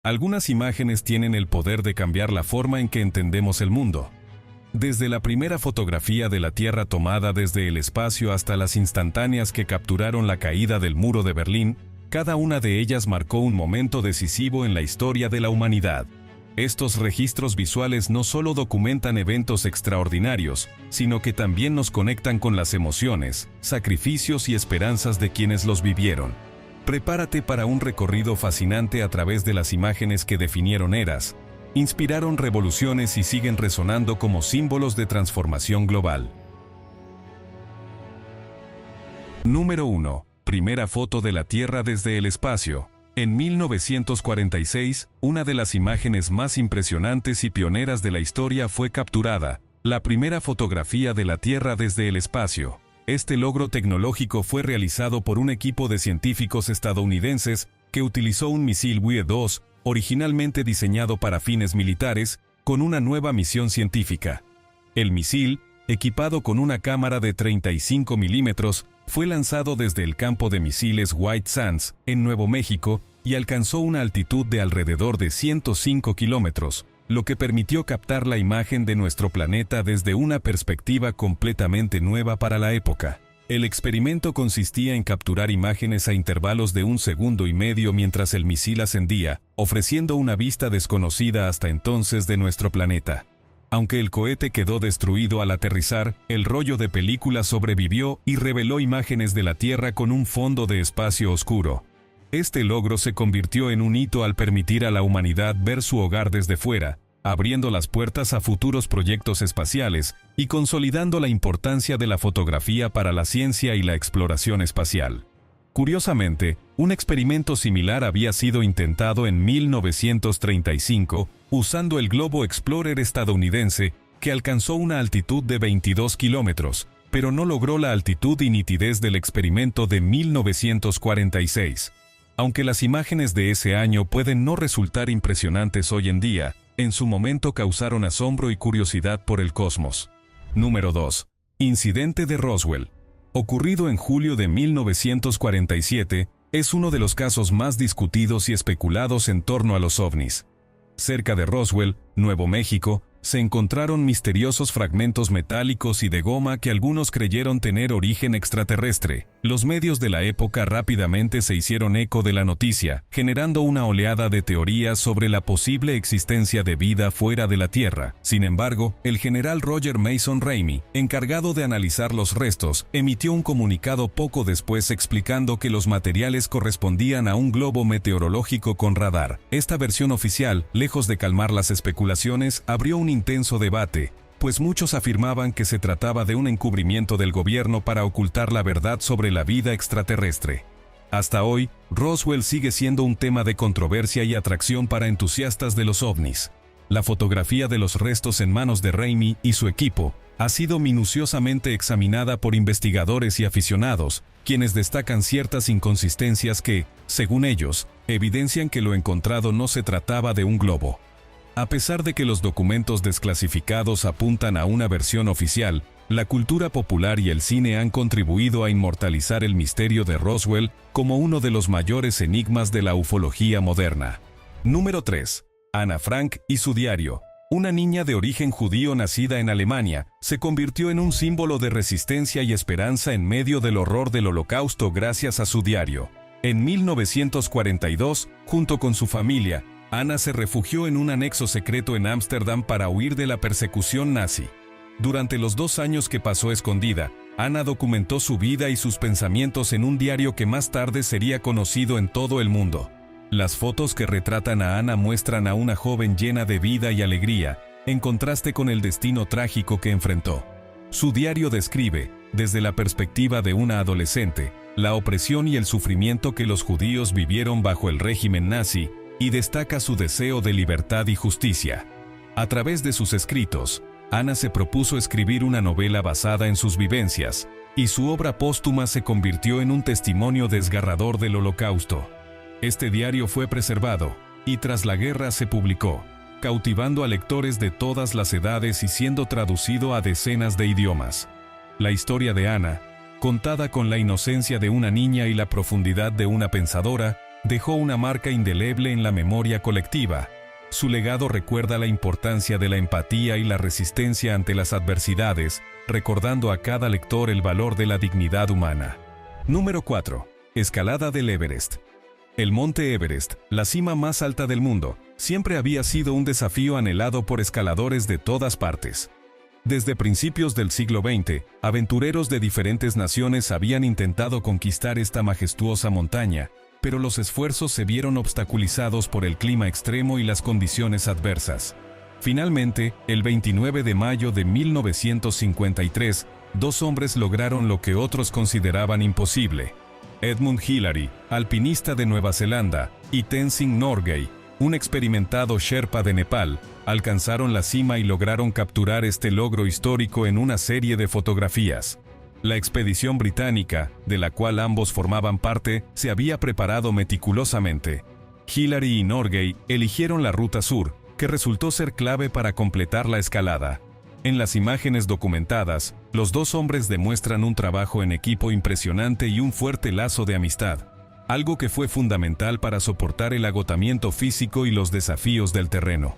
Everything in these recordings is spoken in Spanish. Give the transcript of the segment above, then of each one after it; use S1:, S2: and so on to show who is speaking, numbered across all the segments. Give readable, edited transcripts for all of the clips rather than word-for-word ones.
S1: Algunas imágenes tienen el poder de cambiar la forma en que entendemos el mundo. Desde la primera fotografía de la Tierra tomada desde el espacio hasta las instantáneas que capturaron la caída del muro de Berlín, cada una de ellas marcó un momento decisivo en la historia de la humanidad. Estos registros visuales no solo documentan eventos extraordinarios, sino que también nos conectan con las emociones, sacrificios y esperanzas de quienes los vivieron. Prepárate para un recorrido fascinante a través de las imágenes que definieron eras, inspiraron revoluciones y siguen resonando como símbolos de transformación global. Número 1. Primera foto de la Tierra desde el espacio. En 1946, una de las imágenes más impresionantes y pioneras de la historia fue capturada, la primera fotografía de la Tierra desde el espacio. Este logro tecnológico fue realizado por un equipo de científicos estadounidenses que utilizó un misil WE-2, originalmente diseñado para fines militares, con una nueva misión científica. El misil, equipado con una cámara de 35 milímetros, fue lanzado desde el campo de misiles White Sands, en Nuevo México, y alcanzó una altitud de alrededor de 105 kilómetros, lo que permitió captar la imagen de nuestro planeta desde una perspectiva completamente nueva para la época. El experimento consistía en capturar imágenes a intervalos de 1,5 segundos mientras el misil ascendía, ofreciendo una vista desconocida hasta entonces de nuestro planeta. Aunque el cohete quedó destruido al aterrizar, el rollo de película sobrevivió y reveló imágenes de la Tierra con un fondo de espacio oscuro. Este logro se convirtió en un hito al permitir a la humanidad ver su hogar desde fuera, abriendo las puertas a futuros proyectos espaciales y consolidando la importancia de la fotografía para la ciencia y la exploración espacial. Curiosamente, un experimento similar había sido intentado en 1935, usando el Globo Explorer estadounidense, que alcanzó una altitud de 22 kilómetros, pero no logró la altitud y nitidez del experimento de 1946. Aunque las imágenes de ese año pueden no resultar impresionantes hoy en día, en su momento causaron asombro y curiosidad por el cosmos. Número 2. Incidente de Roswell. Ocurrido en julio de 1947, es uno de los casos más discutidos y especulados en torno a los ovnis. Cerca de Roswell, Nuevo México, se encontraron misteriosos fragmentos metálicos y de goma que algunos creyeron tener origen extraterrestre. Los medios de la época rápidamente se hicieron eco de la noticia, generando una oleada de teorías sobre la posible existencia de vida fuera de la Tierra. Sin embargo, el general Roger Mason Ramey, encargado de analizar los restos, emitió un comunicado poco después explicando que los materiales correspondían a un globo meteorológico con radar. Esta versión oficial, lejos de calmar las especulaciones, abrió un intenso debate, pues muchos afirmaban que se trataba de un encubrimiento del gobierno para ocultar la verdad sobre la vida extraterrestre. Hasta hoy, Roswell sigue siendo un tema de controversia y atracción para entusiastas de los ovnis. La fotografía de los restos en manos de Ramey y su equipo ha sido minuciosamente examinada por investigadores y aficionados, quienes destacan ciertas inconsistencias que, según ellos, evidencian que lo encontrado no se trataba de un globo. A pesar de que los documentos desclasificados apuntan a una versión oficial, la cultura popular y el cine han contribuido a inmortalizar el misterio de Roswell como uno de los mayores enigmas de la ufología moderna. Número 3. Ana Frank y su diario. Una niña de origen judío nacida en Alemania, se convirtió en un símbolo de resistencia y esperanza en medio del horror del Holocausto gracias a su diario. En 1942, junto con su familia, Ana se refugió en un anexo secreto en Ámsterdam para huir de la persecución nazi. Durante los 2 años que pasó escondida, Ana documentó su vida y sus pensamientos en un diario que más tarde sería conocido en todo el mundo. Las fotos que retratan a Ana muestran a una joven llena de vida y alegría, en contraste con el destino trágico que enfrentó. Su diario describe, desde la perspectiva de una adolescente, la opresión y el sufrimiento que los judíos vivieron bajo el régimen nazi, y destaca su deseo de libertad y justicia. A través de sus escritos, Ana se propuso escribir una novela basada en sus vivencias, y su obra póstuma se convirtió en un testimonio desgarrador del Holocausto. Este diario fue preservado, y tras la guerra se publicó, cautivando a lectores de todas las edades y siendo traducido a decenas de idiomas. La historia de Ana, contada con la inocencia de una niña y la profundidad de una pensadora, dejó una marca indeleble en la memoria colectiva. Su legado recuerda la importancia de la empatía y la resistencia ante las adversidades, recordando a cada lector el valor de la dignidad humana. Número 4. Escalada del Everest. El monte Everest, la cima más alta del mundo, siempre había sido un desafío anhelado por escaladores de todas partes. Desde principios del siglo XX, aventureros de diferentes naciones habían intentado conquistar esta majestuosa montaña, pero los esfuerzos se vieron obstaculizados por el clima extremo y las condiciones adversas. Finalmente, el 29 de mayo de 1953, dos hombres lograron lo que otros consideraban imposible. Edmund Hillary, alpinista de Nueva Zelanda, y Tenzing Norgay, un experimentado Sherpa de Nepal, alcanzaron la cima y lograron capturar este logro histórico en una serie de fotografías. La expedición británica, de la cual ambos formaban parte, se había preparado meticulosamente. Hillary y Norgay eligieron la ruta sur, que resultó ser clave para completar la escalada. En las imágenes documentadas, los dos hombres demuestran un trabajo en equipo impresionante y un fuerte lazo de amistad, algo que fue fundamental para soportar el agotamiento físico y los desafíos del terreno.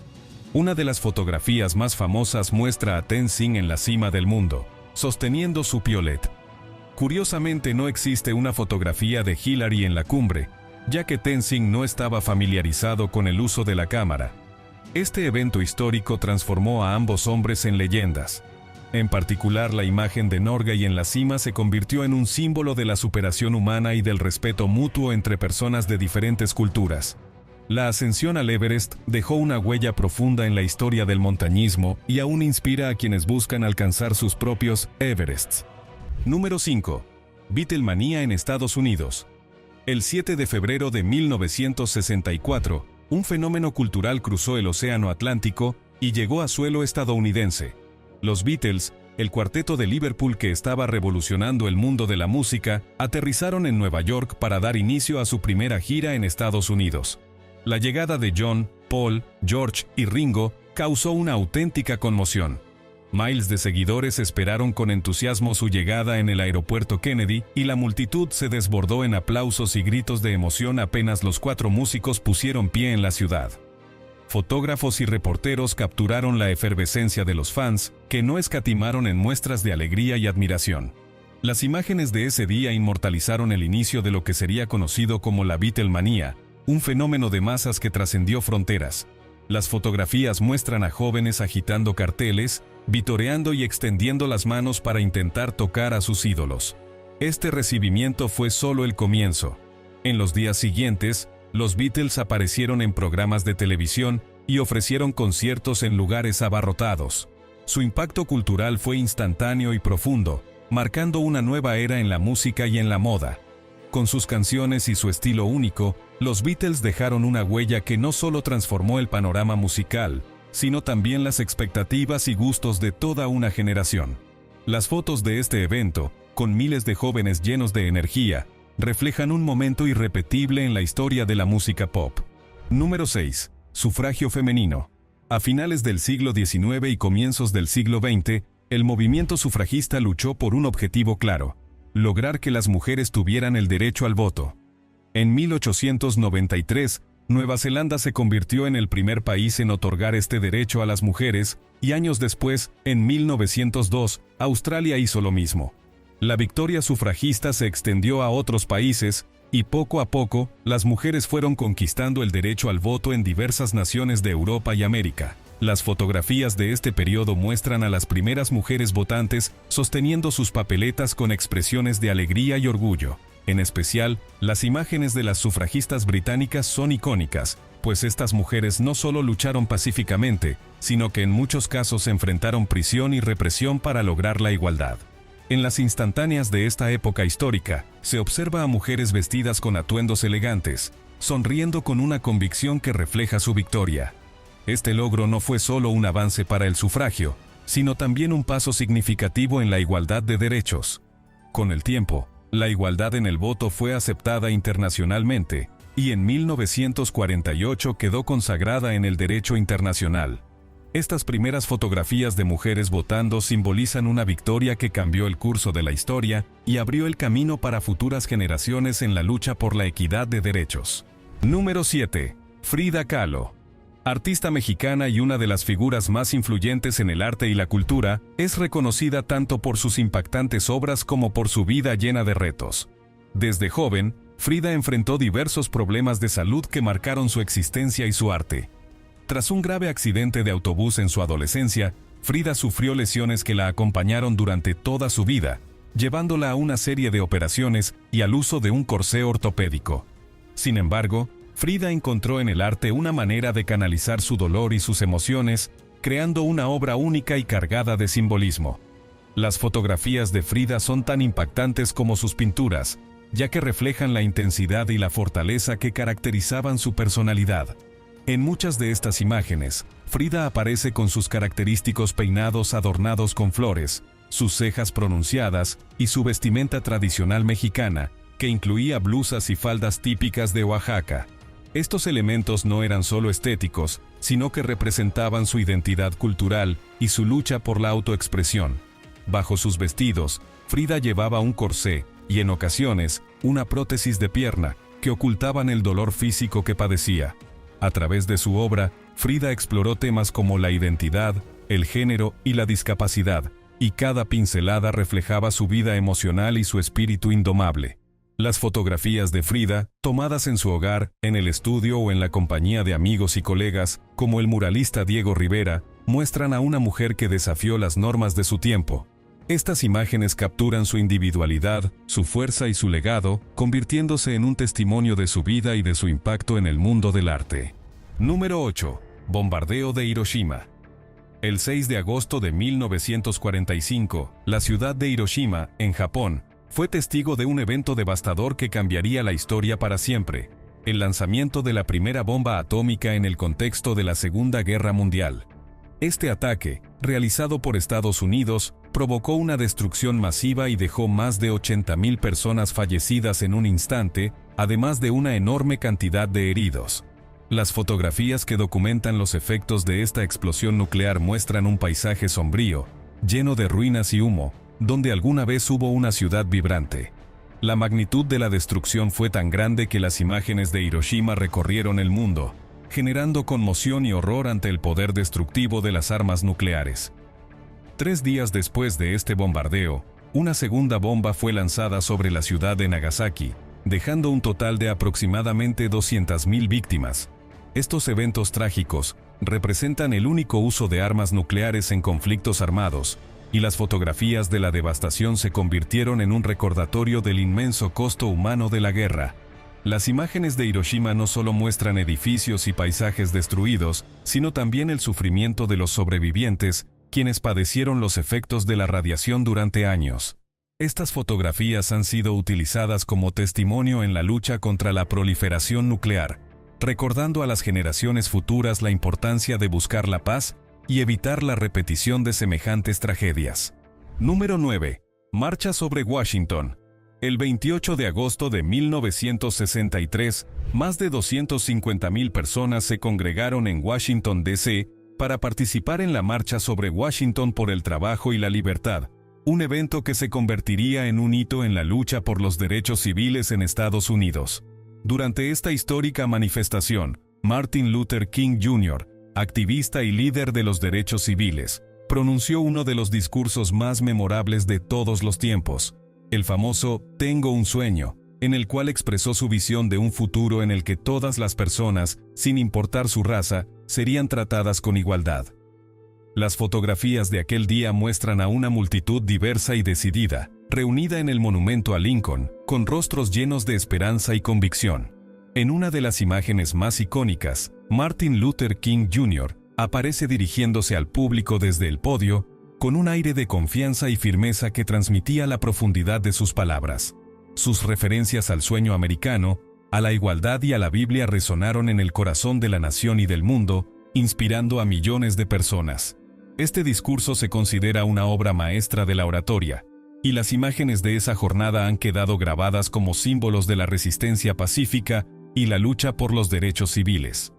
S1: Una de las fotografías más famosas muestra a Tenzing en la cima del mundo, sosteniendo su piolet. Curiosamente no existe una fotografía de Hillary en la cumbre, ya que Tenzing no estaba familiarizado con el uso de la cámara. Este evento histórico transformó a ambos hombres en leyendas. En particular, la imagen de Norgay en la cima se convirtió en un símbolo de la superación humana y del respeto mutuo entre personas de diferentes culturas. La ascensión al Everest dejó una huella profunda en la historia del montañismo y aún inspira a quienes buscan alcanzar sus propios Everests. Número 5. Beatlemanía en Estados Unidos. El 7 de febrero de 1964, un fenómeno cultural cruzó el Océano Atlántico y llegó a suelo estadounidense. Los Beatles, el cuarteto de Liverpool que estaba revolucionando el mundo de la música, aterrizaron en Nueva York para dar inicio a su primera gira en Estados Unidos. La llegada de John, Paul, George y Ringo causó una auténtica conmoción. Miles de seguidores esperaron con entusiasmo su llegada en el aeropuerto Kennedy y la multitud se desbordó en aplausos y gritos de emoción apenas los cuatro músicos pusieron pie en la ciudad. Fotógrafos y reporteros capturaron la efervescencia de los fans, que no escatimaron en muestras de alegría y admiración. Las imágenes de ese día inmortalizaron el inicio de lo que sería conocido como la Beatlemanía, un fenómeno de masas que trascendió fronteras. Las fotografías muestran a jóvenes agitando carteles, vitoreando y extendiendo las manos para intentar tocar a sus ídolos. Este recibimiento fue solo el comienzo. En los días siguientes, los Beatles aparecieron en programas de televisión y ofrecieron conciertos en lugares abarrotados. Su impacto cultural fue instantáneo y profundo, marcando una nueva era en la música y en la moda. Con sus canciones y su estilo único, los Beatles dejaron una huella que no solo transformó el panorama musical, sino también las expectativas y gustos de toda una generación. Las fotos de este evento, con miles de jóvenes llenos de energía, reflejan un momento irrepetible en la historia de la música pop. Número 6. Sufragio femenino. A finales del siglo XIX y comienzos del siglo XX, el movimiento sufragista luchó por un objetivo claro: lograr que las mujeres tuvieran el derecho al voto. En 1893, Nueva Zelanda se convirtió en el primer país en otorgar este derecho a las mujeres, y años después, en 1902, Australia hizo lo mismo. La victoria sufragista se extendió a otros países, y poco a poco, las mujeres fueron conquistando el derecho al voto en diversas naciones de Europa y América. Las fotografías de este periodo muestran a las primeras mujeres votantes sosteniendo sus papeletas con expresiones de alegría y orgullo. En especial, las imágenes de las sufragistas británicas son icónicas, pues estas mujeres no solo lucharon pacíficamente, sino que en muchos casos enfrentaron prisión y represión para lograr la igualdad. En las instantáneas de esta época histórica, se observa a mujeres vestidas con atuendos elegantes, sonriendo con una convicción que refleja su victoria. Este logro no fue solo un avance para el sufragio, sino también un paso significativo en la igualdad de derechos. Con el tiempo, la igualdad en el voto fue aceptada internacionalmente, y en 1948 quedó consagrada en el derecho internacional. Estas primeras fotografías de mujeres votando simbolizan una victoria que cambió el curso de la historia y abrió el camino para futuras generaciones en la lucha por la equidad de derechos. Número 7. Frida Kahlo. Artista mexicana y una de las figuras más influyentes en el arte y la cultura, es reconocida tanto por sus impactantes obras como por su vida llena de retos. Desde joven, Frida enfrentó diversos problemas de salud que marcaron su existencia y su arte. Tras un grave accidente de autobús en su adolescencia, Frida sufrió lesiones que la acompañaron durante toda su vida, llevándola a una serie de operaciones y al uso de un corsé ortopédico. Sin embargo, Frida encontró en el arte una manera de canalizar su dolor y sus emociones, creando una obra única y cargada de simbolismo. Las fotografías de Frida son tan impactantes como sus pinturas, ya que reflejan la intensidad y la fortaleza que caracterizaban su personalidad. En muchas de estas imágenes, Frida aparece con sus característicos peinados adornados con flores, sus cejas pronunciadas y su vestimenta tradicional mexicana, que incluía blusas y faldas típicas de Oaxaca. Estos elementos no eran solo estéticos, sino que representaban su identidad cultural y su lucha por la autoexpresión. Bajo sus vestidos, Frida llevaba un corsé y, en ocasiones, una prótesis de pierna, que ocultaban el dolor físico que padecía. A través de su obra, Frida exploró temas como la identidad, el género y la discapacidad, y cada pincelada reflejaba su vida emocional y su espíritu indomable. Las fotografías de Frida, tomadas en su hogar, en el estudio o en la compañía de amigos y colegas, como el muralista Diego Rivera, muestran a una mujer que desafió las normas de su tiempo. Estas imágenes capturan su individualidad, su fuerza y su legado, convirtiéndose en un testimonio de su vida y de su impacto en el mundo del arte. Número 8. Bombardeo de Hiroshima. El 6 de agosto de 1945, la ciudad de Hiroshima, en Japón, fue testigo de un evento devastador que cambiaría la historia para siempre: el lanzamiento de la primera bomba atómica en el contexto de la Segunda Guerra Mundial. Este ataque, realizado por Estados Unidos, provocó una destrucción masiva y dejó más de 80.000 personas fallecidas en un instante, además de una enorme cantidad de heridos. Las fotografías que documentan los efectos de esta explosión nuclear muestran un paisaje sombrío, lleno de ruinas y humo, donde alguna vez hubo una ciudad vibrante. La magnitud de la destrucción fue tan grande que las imágenes de Hiroshima recorrieron el mundo, generando conmoción y horror ante el poder destructivo de las armas nucleares. 3 días después de este bombardeo, una segunda bomba fue lanzada sobre la ciudad de Nagasaki, dejando un total de aproximadamente 200.000 víctimas. Estos eventos trágicos representan el único uso de armas nucleares en conflictos armados, y las fotografías de la devastación se convirtieron en un recordatorio del inmenso costo humano de la guerra. Las imágenes de Hiroshima no solo muestran edificios y paisajes destruidos, sino también el sufrimiento de los sobrevivientes, quienes padecieron los efectos de la radiación durante años. Estas fotografías han sido utilizadas como testimonio en la lucha contra la proliferación nuclear, recordando a las generaciones futuras la importancia de buscar la paz y evitar la repetición de semejantes tragedias. Número 9. Marcha sobre Washington. El 28 de agosto de 1963, más de 250.000 personas se congregaron en Washington, D.C., para participar en la Marcha sobre Washington por el Trabajo y la Libertad, un evento que se convertiría en un hito en la lucha por los derechos civiles en Estados Unidos. Durante esta histórica manifestación, Martin Luther King Jr., activista y líder de los derechos civiles, pronunció uno de los discursos más memorables de todos los tiempos, el famoso «Tengo un sueño», en el cual expresó su visión de un futuro en el que todas las personas, sin importar su raza, serían tratadas con igualdad. Las fotografías de aquel día muestran a una multitud diversa y decidida, reunida en el monumento a Lincoln, con rostros llenos de esperanza y convicción. En una de las imágenes más icónicas, Martin Luther King Jr. aparece dirigiéndose al público desde el podio, con un aire de confianza y firmeza que transmitía la profundidad de sus palabras. Sus referencias al sueño americano, a la igualdad y a la Biblia resonaron en el corazón de la nación y del mundo, inspirando a millones de personas. Este discurso se considera una obra maestra de la oratoria, y las imágenes de esa jornada han quedado grabadas como símbolos de la resistencia pacífica y la lucha por los derechos civiles.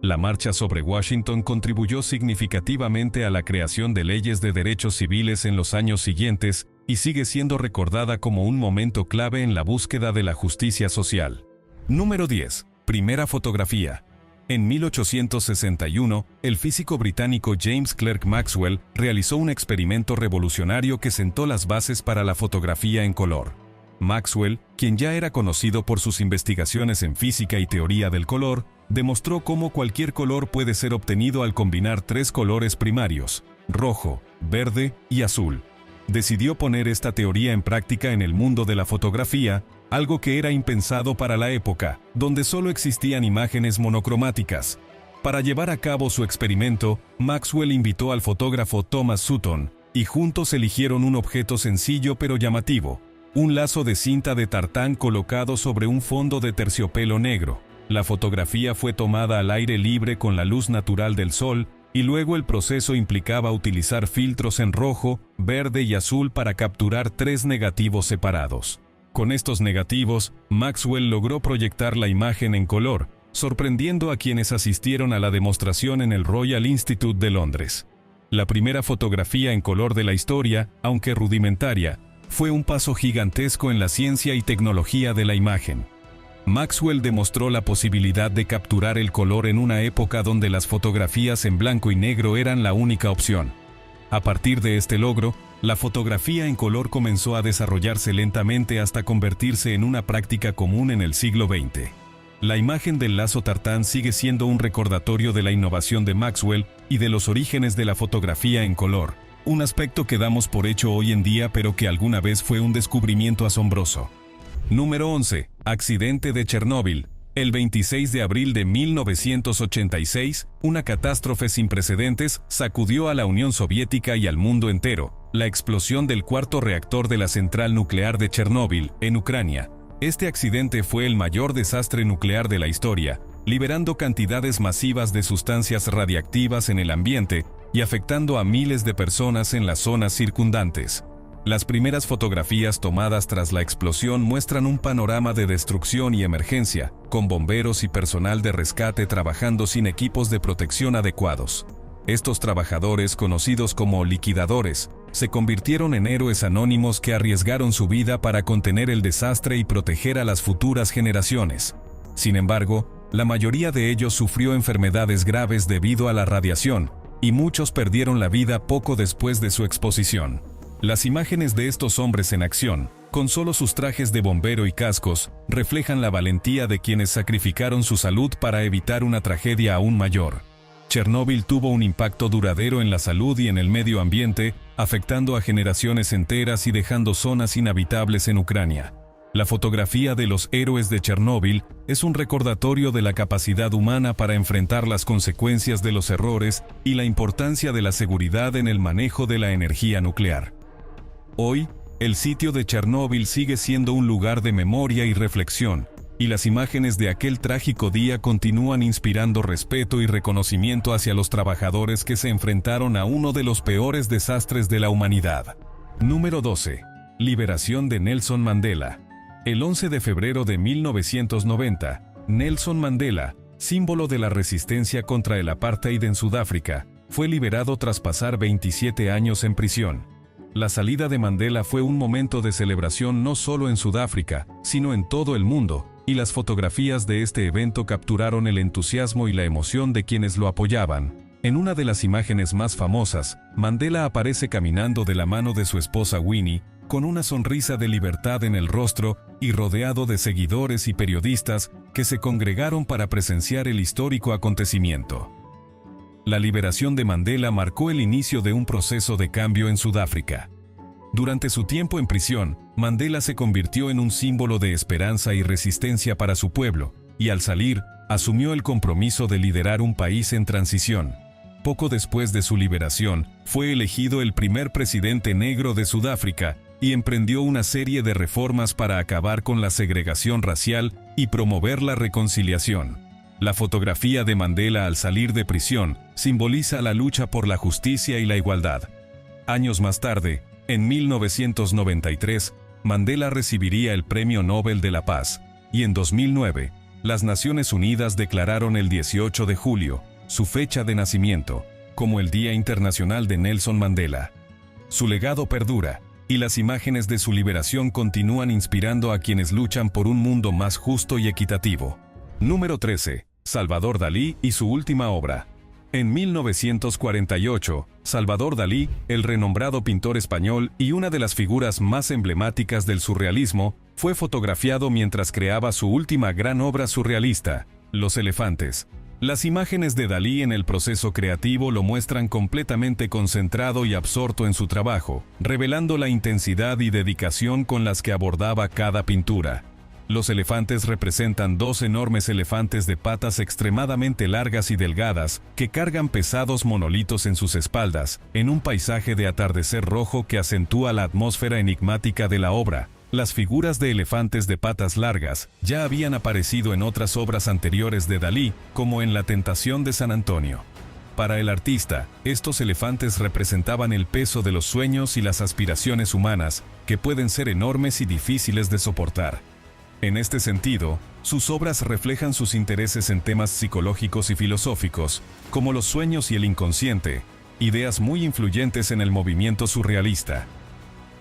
S1: La marcha sobre Washington contribuyó significativamente a la creación de leyes de derechos civiles en los años siguientes y sigue siendo recordada como un momento clave en la búsqueda de la justicia social. Número 10. Primera fotografía. En 1861, el físico británico James Clerk Maxwell realizó un experimento revolucionario que sentó las bases para la fotografía en color. Maxwell, quien ya era conocido por sus investigaciones en física y teoría del color, demostró cómo cualquier color puede ser obtenido al combinar tres colores primarios: rojo, verde y azul. Decidió poner esta teoría en práctica en el mundo de la fotografía, algo que era impensado para la época, donde solo existían imágenes monocromáticas. Para llevar a cabo su experimento, Maxwell invitó al fotógrafo Thomas Sutton, y juntos eligieron un objeto sencillo pero llamativo: un lazo de cinta de tartán colocado sobre un fondo de terciopelo negro. La fotografía fue tomada al aire libre con la luz natural del sol, y luego el proceso implicaba utilizar filtros en rojo, verde y azul para capturar tres negativos separados. Con estos negativos, Maxwell logró proyectar la imagen en color, sorprendiendo a quienes asistieron a la demostración en el Royal Institute de Londres. La primera fotografía en color de la historia, aunque rudimentaria, fue un paso gigantesco en la ciencia y tecnología de la imagen. Maxwell demostró la posibilidad de capturar el color en una época donde las fotografías en blanco y negro eran la única opción. A partir de este logro, la fotografía en color comenzó a desarrollarse lentamente hasta convertirse en una práctica común en el siglo XX. La imagen del lazo tartán sigue siendo un recordatorio de la innovación de Maxwell y de los orígenes de la fotografía en color, un aspecto que damos por hecho hoy en día pero que alguna vez fue un descubrimiento asombroso. Número 11. Accidente de Chernóbil. El 26 de abril de 1986, una catástrofe sin precedentes sacudió a la Unión Soviética y al mundo entero: la explosión del cuarto reactor de la central nuclear de Chernóbil, en Ucrania. Este accidente fue el mayor desastre nuclear de la historia, liberando cantidades masivas de sustancias radiactivas en el ambiente y afectando a miles de personas en las zonas circundantes. Las primeras fotografías tomadas tras la explosión muestran un panorama de destrucción y emergencia, con bomberos y personal de rescate trabajando sin equipos de protección adecuados. Estos trabajadores, conocidos como liquidadores, se convirtieron en héroes anónimos que arriesgaron su vida para contener el desastre y proteger a las futuras generaciones. Sin embargo, la mayoría de ellos sufrió enfermedades graves debido a la radiación, y muchos perdieron la vida poco después de su exposición. Las imágenes de estos hombres en acción, con solo sus trajes de bombero y cascos, reflejan la valentía de quienes sacrificaron su salud para evitar una tragedia aún mayor. Chernóbil tuvo un impacto duradero en la salud y en el medio ambiente, afectando a generaciones enteras y dejando zonas inhabitables en Ucrania. La fotografía de los héroes de Chernóbil es un recordatorio de la capacidad humana para enfrentar las consecuencias de los errores y la importancia de la seguridad en el manejo de la energía nuclear. Hoy, el sitio de Chernóbil sigue siendo un lugar de memoria y reflexión, y las imágenes de aquel trágico día continúan inspirando respeto y reconocimiento hacia los trabajadores que se enfrentaron a uno de los peores desastres de la humanidad. Número 12. Liberación de Nelson Mandela. El 11 de febrero de 1990, Nelson Mandela, símbolo de la resistencia contra el apartheid en Sudáfrica, fue liberado tras pasar 27 años en prisión. La salida de Mandela fue un momento de celebración no solo en Sudáfrica, sino en todo el mundo, y las fotografías de este evento capturaron el entusiasmo y la emoción de quienes lo apoyaban. En una de las imágenes más famosas, Mandela aparece caminando de la mano de su esposa Winnie, con una sonrisa de libertad en el rostro y rodeado de seguidores y periodistas que se congregaron para presenciar el histórico acontecimiento. La liberación de Mandela marcó el inicio de un proceso de cambio en Sudáfrica. Durante su tiempo en prisión, Mandela se convirtió en un símbolo de esperanza y resistencia para su pueblo, y al salir, asumió el compromiso de liderar un país en transición. Poco después de su liberación, fue elegido el primer presidente negro de Sudáfrica y emprendió una serie de reformas para acabar con la segregación racial y promover la reconciliación. La fotografía de Mandela al salir de prisión simboliza la lucha por la justicia y la igualdad. Años más tarde, en 1993, Mandela recibiría el Premio Nobel de la Paz, y en 2009, las Naciones Unidas declararon el 18 de julio, su fecha de nacimiento, como el Día Internacional de Nelson Mandela. Su legado perdura, y las imágenes de su liberación continúan inspirando a quienes luchan por un mundo más justo y equitativo. Número 13. Salvador Dalí y su última obra. En 1948, Salvador Dalí, el renombrado pintor español y una de las figuras más emblemáticas del surrealismo, fue fotografiado mientras creaba su última gran obra surrealista, Los elefantes. Las imágenes de Dalí en el proceso creativo lo muestran completamente concentrado y absorto en su trabajo, revelando la intensidad y dedicación con las que abordaba cada pintura. Los elefantes representan dos enormes elefantes de patas extremadamente largas y delgadas, que cargan pesados monolitos en sus espaldas, en un paisaje de atardecer rojo que acentúa la atmósfera enigmática de la obra. Las figuras de elefantes de patas largas ya habían aparecido en otras obras anteriores de Dalí, como en La Tentación de San Antonio. Para el artista, estos elefantes representaban el peso de los sueños y las aspiraciones humanas, que pueden ser enormes y difíciles de soportar. En este sentido, sus obras reflejan sus intereses en temas psicológicos y filosóficos, como los sueños y el inconsciente, ideas muy influyentes en el movimiento surrealista.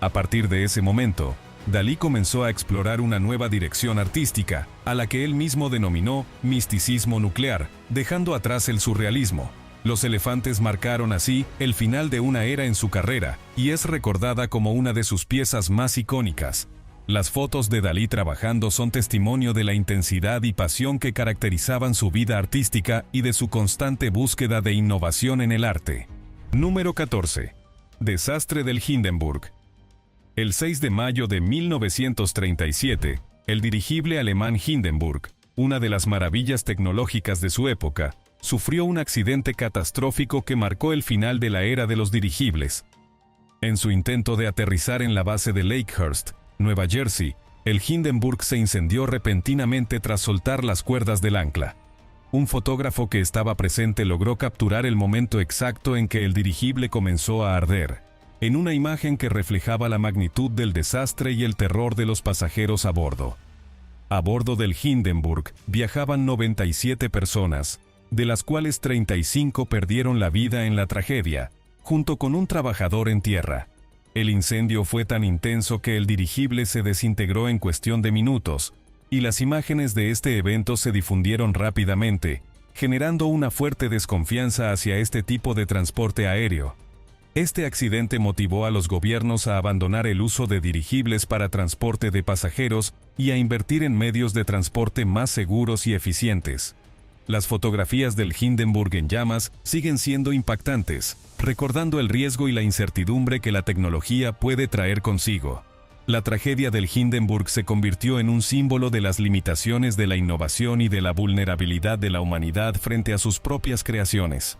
S1: A partir de ese momento, Dalí comenzó a explorar una nueva dirección artística, a la que él mismo denominó misticismo nuclear, dejando atrás el surrealismo. Los elefantes marcaron así el final de una era en su carrera, y es recordada como una de sus piezas más icónicas. Las fotos de Dalí trabajando son testimonio de la intensidad y pasión que caracterizaban su vida artística y de su constante búsqueda de innovación en el arte. Número 14. Desastre del Hindenburg. El 6 de mayo de 1937, el dirigible alemán Hindenburg, una de las maravillas tecnológicas de su época, sufrió un accidente catastrófico que marcó el final de la era de los dirigibles. En su intento de aterrizar en la base de Lakehurst, Nueva Jersey, el Hindenburg se incendió repentinamente tras soltar las cuerdas del ancla. Un fotógrafo que estaba presente logró capturar el momento exacto en que el dirigible comenzó a arder, en una imagen que reflejaba la magnitud del desastre y el terror de los pasajeros a bordo. A bordo del Hindenburg viajaban 97 personas, de las cuales 35 perdieron la vida en la tragedia, junto con un trabajador en tierra. El incendio fue tan intenso que el dirigible se desintegró en cuestión de minutos, y las imágenes de este evento se difundieron rápidamente, generando una fuerte desconfianza hacia este tipo de transporte aéreo. Este accidente motivó a los gobiernos a abandonar el uso de dirigibles para transporte de pasajeros y a invertir en medios de transporte más seguros y eficientes. Las fotografías del Hindenburg en llamas siguen siendo impactantes, recordando el riesgo y la incertidumbre que la tecnología puede traer consigo. La tragedia del Hindenburg se convirtió en un símbolo de las limitaciones de la innovación y de la vulnerabilidad de la humanidad frente a sus propias creaciones.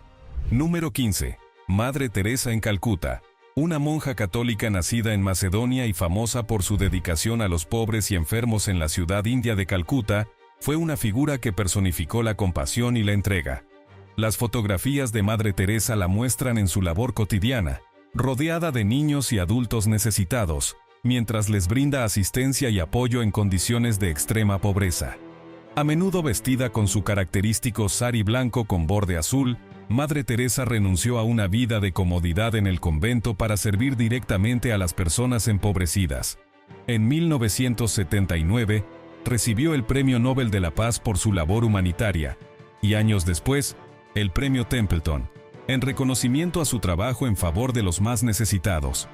S1: Número 15. Madre Teresa en Calcuta. Una monja católica nacida en Macedonia y famosa por su dedicación a los pobres y enfermos en la ciudad india de Calcuta, fue una figura que personificó la compasión y la entrega. Las fotografías de Madre Teresa la muestran en su labor cotidiana, rodeada de niños y adultos necesitados, mientras les brinda asistencia y apoyo en condiciones de extrema pobreza. A menudo vestida con su característico sari blanco con borde azul, Madre Teresa renunció a una vida de comodidad en el convento para servir directamente a las personas empobrecidas. En 1979, recibió el Premio Nobel de la Paz por su labor humanitaria, y años después, el Premio Templeton, en reconocimiento a su trabajo en favor de los más necesitados.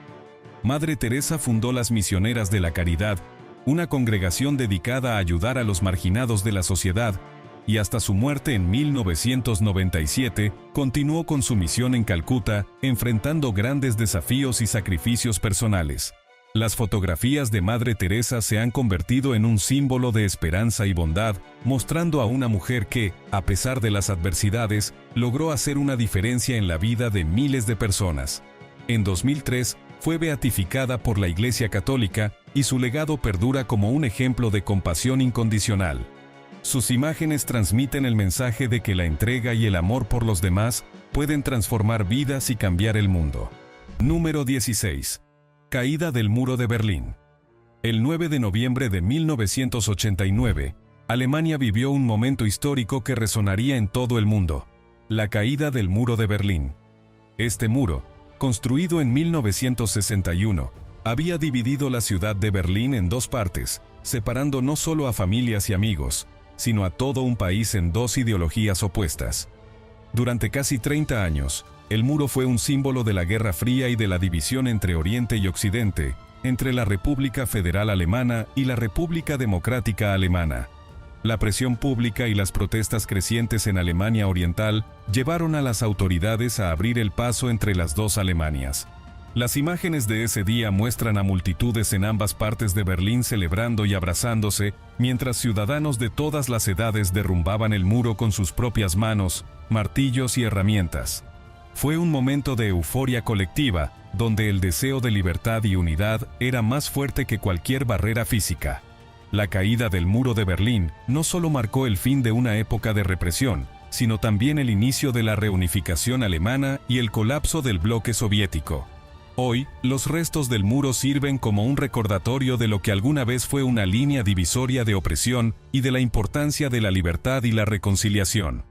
S1: Madre Teresa fundó las Misioneras de la Caridad, una congregación dedicada a ayudar a los marginados de la sociedad, y hasta su muerte en 1997, continuó con su misión en Calcuta, enfrentando grandes desafíos y sacrificios personales. Las fotografías de Madre Teresa se han convertido en un símbolo de esperanza y bondad, mostrando a una mujer que, a pesar de las adversidades, logró hacer una diferencia en la vida de miles de personas. En 2003, fue beatificada por la Iglesia Católica y su legado perdura como un ejemplo de compasión incondicional. Sus imágenes transmiten el mensaje de que la entrega y el amor por los demás pueden transformar vidas y cambiar el mundo. Número 16. Caída del Muro de Berlín. El 9 de noviembre de 1989, Alemania vivió un momento histórico que resonaría en todo el mundo: la caída del Muro de Berlín. Este muro, construido en 1961, había dividido la ciudad de Berlín en dos partes, separando no solo a familias y amigos, sino a todo un país en dos ideologías opuestas. Durante casi 30 años, el muro fue un símbolo de la Guerra Fría y de la división entre Oriente y Occidente, entre la República Federal Alemana y la República Democrática Alemana. La presión pública y las protestas crecientes en Alemania Oriental llevaron a las autoridades a abrir el paso entre las dos Alemanias. Las imágenes de ese día muestran a multitudes en ambas partes de Berlín celebrando y abrazándose, mientras ciudadanos de todas las edades derrumbaban el muro con sus propias manos, martillos y herramientas. Fue un momento de euforia colectiva, donde el deseo de libertad y unidad era más fuerte que cualquier barrera física. La caída del muro de Berlín no solo marcó el fin de una época de represión, sino también el inicio de la reunificación alemana y el colapso del bloque soviético. Hoy, los restos del muro sirven como un recordatorio de lo que alguna vez fue una línea divisoria de opresión y de la importancia de la libertad y la reconciliación.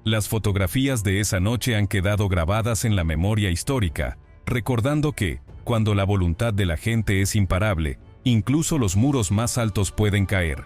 S1: Las fotografías de esa noche han quedado grabadas en la memoria histórica, recordando que, cuando la voluntad de la gente es imparable, incluso los muros más altos pueden caer.